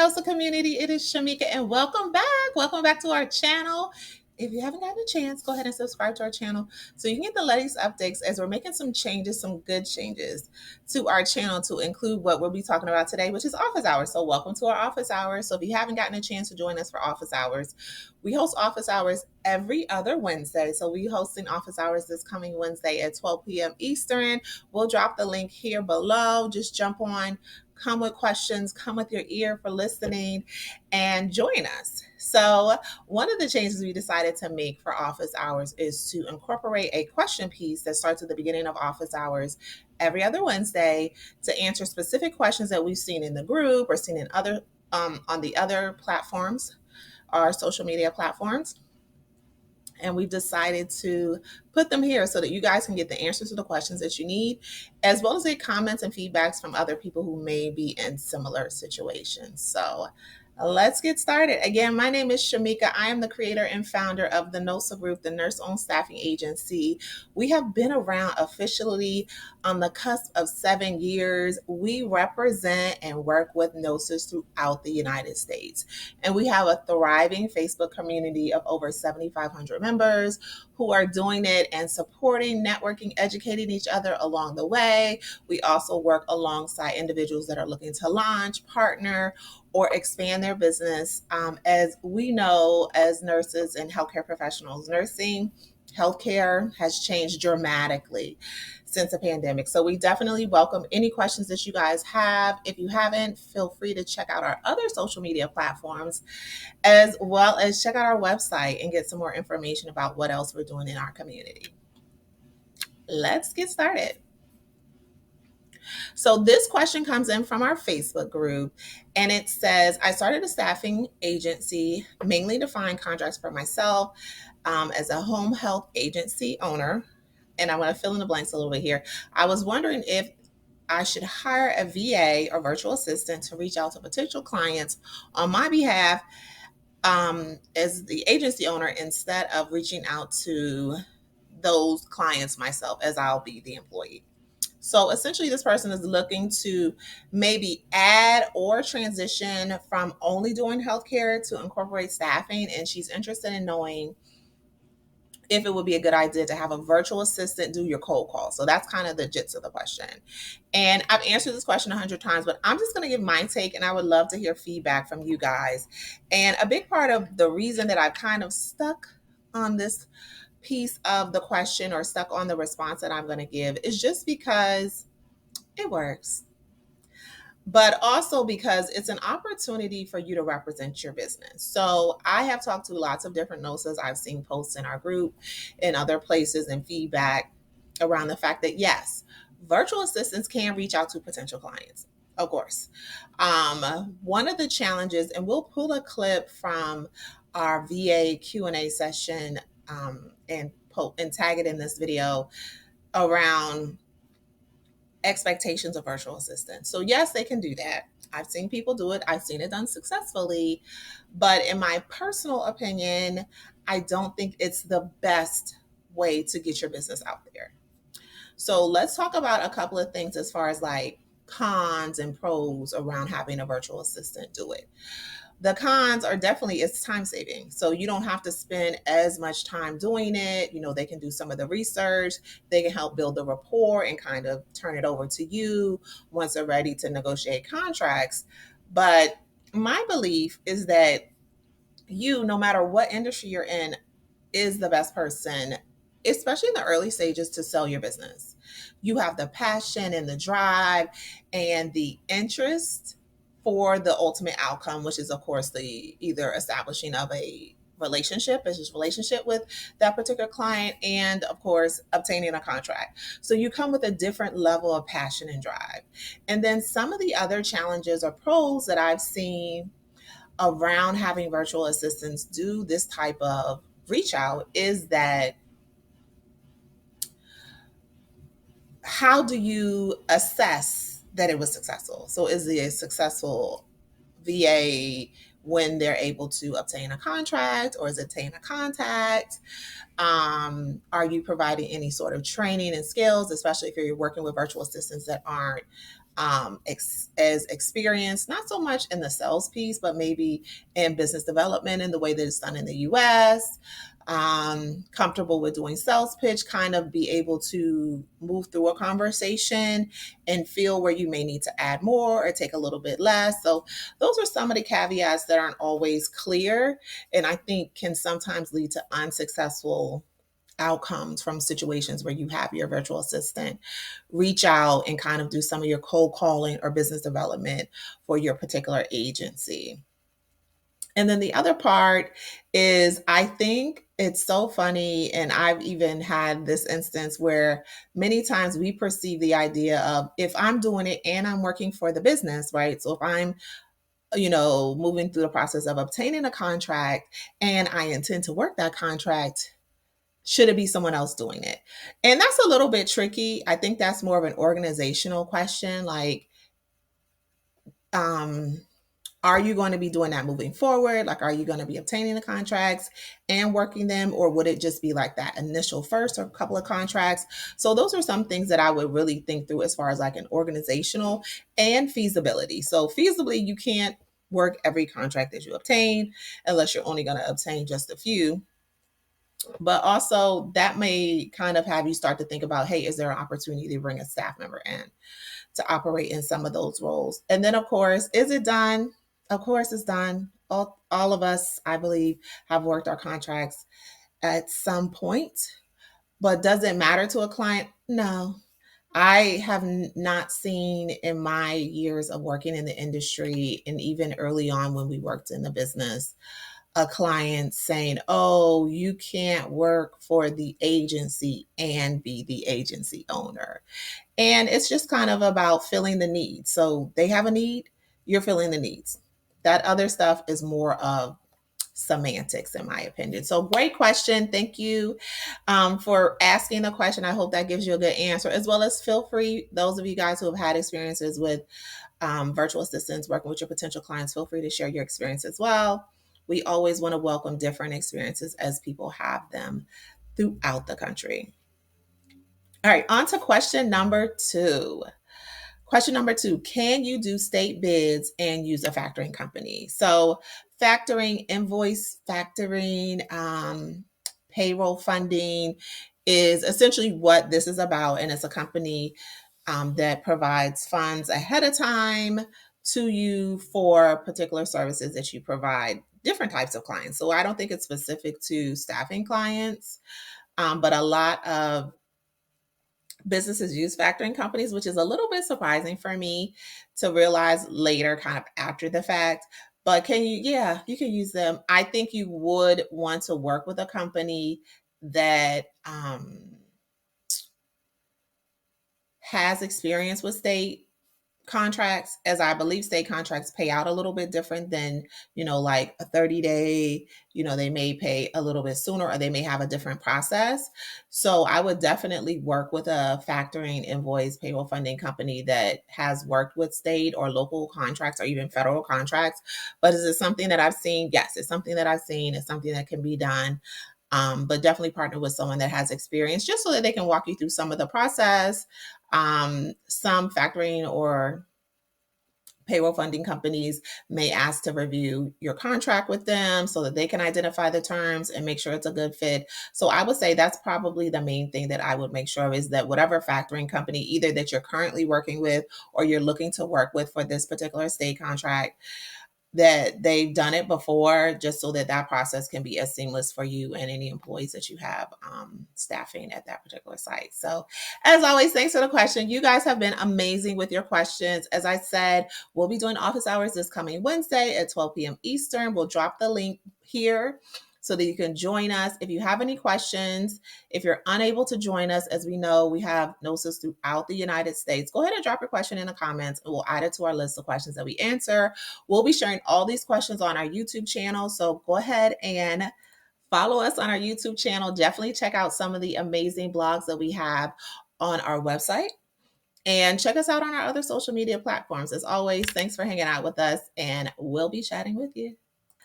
NOSA community. It is Shamika, and welcome back. Welcome back to our channel. If you haven't gotten a chance, go ahead and subscribe to our channel so you can get the latest updates as we're making some changes, some good changes to our channel to include what we'll be talking about today, which is office hours. So welcome to our office hours. So if you haven't gotten a chance to join us for office hours, we host office hours every other Wednesday. So we hosting office hours this coming Wednesday at 12 p.m. Eastern. We'll drop the link here below. Just jump on, come with questions, come with your ear for listening, and join us. So one of the changes we decided to make for office hours is to incorporate a question piece that starts at the beginning of office hours every other Wednesday to answer specific questions that we've seen in the group or seen in other on the other platforms, our social media platforms. And we've decided to put them here so that you guys can get the answers to the questions that you need, as well as get comments and feedbacks from other people who may be in similar situations. So let's get started. Again, my name is Shamika. I am the creator and founder of the NOSA Group, the Nurse-Owned Staffing Agency. We have been around officially on the cusp of 7 years. We represent and work with NOSAs throughout the United States. And we have a thriving Facebook community of over 7,500 members who are doing it and supporting, networking, educating each other along the way. We also work alongside individuals that are looking to launch, partner, or expand their business. As we know, as nurses and healthcare professionals, healthcare has changed dramatically since the pandemic. So we definitely welcome any questions that you guys have. If you haven't, feel free to check out our other social media platforms, as well as check out our website and get some more information about what else we're doing in our community. Let's get started. So this question comes in from our Facebook group, and it says, I started a staffing agency mainly to find contracts for myself as a home health agency owner. And I'm going to fill in the blanks a little bit here. I was wondering if I should hire a VA or virtual assistant to reach out to potential clients on my behalf as the agency owner instead of reaching out to those clients myself, as I'll be the employee. So essentially, this person is looking to maybe add or transition from only doing healthcare to incorporate staffing. And she's interested in knowing if it would be a good idea to have a virtual assistant do your cold call. So that's kind of the gist of the question. And I've answered this question 100 times, but I'm just going to give my take, and I would love to hear feedback from you guys. And a big part of the reason that I've kind of stuck on this piece of the question or stuck on the response that I'm going to give is just because it works, but also because it's an opportunity for you to represent your business. So I have talked to lots of different NOSAs. I've seen posts in our group and other places and feedback around the fact that yes, virtual assistants can reach out to potential clients. Of course. One of the challenges, and we'll pull a clip from our VA Q&A session and tag it in this video around expectations of virtual assistants. So yes, they can do that. I've seen people do it. I've seen it done successfully. But in my personal opinion, I don't think it's the best way to get your business out there. So let's talk about a couple of things as far as like cons and pros around having a virtual assistant do it. The cons are definitely it's time saving. So you don't have to spend as much time doing it. They can do some of the research. They can help build the rapport and kind of turn it over to you once they're ready to negotiate contracts. But my belief is that you, no matter what industry you're in, is the best person, especially in the early stages, to sell your business. You have the passion and the drive and the interest for the ultimate outcome, which is, of course, the either establishing of a business relationship with that particular client, and of course, obtaining a contract. So you come with a different level of passion and drive. And then some of the other challenges or pros that I've seen around having virtual assistants do this type of reach out is that how do you assess that it was successful? So is it a successful VA when they're able to obtain a contract, or is it obtain a contact? Are you providing any sort of training and skills, especially if you're working with virtual assistants that aren't as experienced, not so much in the sales piece, but maybe in business development in the way that it's done in the US. Comfortable with doing sales pitch, kind of be able to move through a conversation and feel where you may need to add more or take a little bit less. So, those are some of the caveats that aren't always clear and I think can sometimes lead to unsuccessful outcomes from situations where you have your virtual assistant reach out and kind of do some of your cold calling or business development for your particular agency. And then the other part is I think it's so funny. And I've even had this instance where many times we perceive the idea of if I'm doing it and I'm working for the business, right? So if I'm moving through the process of obtaining a contract and I intend to work that contract, should it be someone else doing it? And that's a little bit tricky. I think that's more of an organizational question. Like, um, are you going to be doing that moving forward? Like, are you going to be obtaining the contracts and working them? Or would it just be like that initial first or couple of contracts? So those are some things that I would really think through as far as like an organizational and feasibility. So feasibly, you can't work every contract that you obtain unless you're only going to obtain just a few. But also that may kind of have you start to think about, hey, is there an opportunity to bring a staff member in to operate in some of those roles? And then, of course, is it done? Of course, it's done. All of us, I believe, have worked our contracts at some point. But does it matter to a client? No. I have not seen in my years of working in the industry, and even early on when we worked in the business, a client saying, oh, you can't work for the agency and be the agency owner. And it's just kind of about filling the need. So they have a need, you're filling the needs. That other stuff is more of semantics, in my opinion. So, great question. Thank you for asking the question. I hope that gives you a good answer, as well as feel free, those of you guys who have had experiences with virtual assistants working with your potential clients, feel free to share your experience as well. We always want to welcome different experiences as people have them throughout the country. All right, on to question number 2. Question number 2, can you do state bids and use a factoring company? So factoring, invoice factoring, payroll funding is essentially what this is about. And it's a company that provides funds ahead of time to you for particular services that you provide different types of clients. So I don't think it's specific to staffing clients, but a lot of businesses use factoring companies, which is a little bit surprising for me to realize later, kind of after the fact. But yeah, you can use them. I think you would want to work with a company that has experience with state contracts, as I believe state contracts pay out a little bit different than, like a 30-day, they may pay a little bit sooner or they may have a different process. So I would definitely work with a factoring, invoice, payroll funding company that has worked with state or local contracts or even federal contracts. But is it something that I've seen? Yes, it's something that I've seen. It's something that can be done. But definitely partner with someone that has experience just so that they can walk you through some of the process. Some factoring or payroll funding companies may ask to review your contract with them so that they can identify the terms and make sure it's a good fit. So I would say that's probably the main thing that I would make sure is that whatever factoring company, either that you're currently working with or you're looking to work with for this particular state contract, that they've done it before, just so that that process can be as seamless for you and any employees that you have staffing at that particular site. So as always, thanks for the question. You guys have been amazing with your questions. As I said, we'll be doing office hours this coming Wednesday at 12 p.m. Eastern. We'll drop the link here so that you can join us. If you have any questions, if you're unable to join us, as we know, we have NOSAs throughout the United States, go ahead and drop your question in the comments and we'll add it to our list of questions that we answer. We'll be sharing all these questions on our YouTube channel. So go ahead and follow us on our YouTube channel. Definitely check out some of the amazing blogs that we have on our website. And check us out on our other social media platforms. As always, thanks for hanging out with us, and we'll be chatting with you.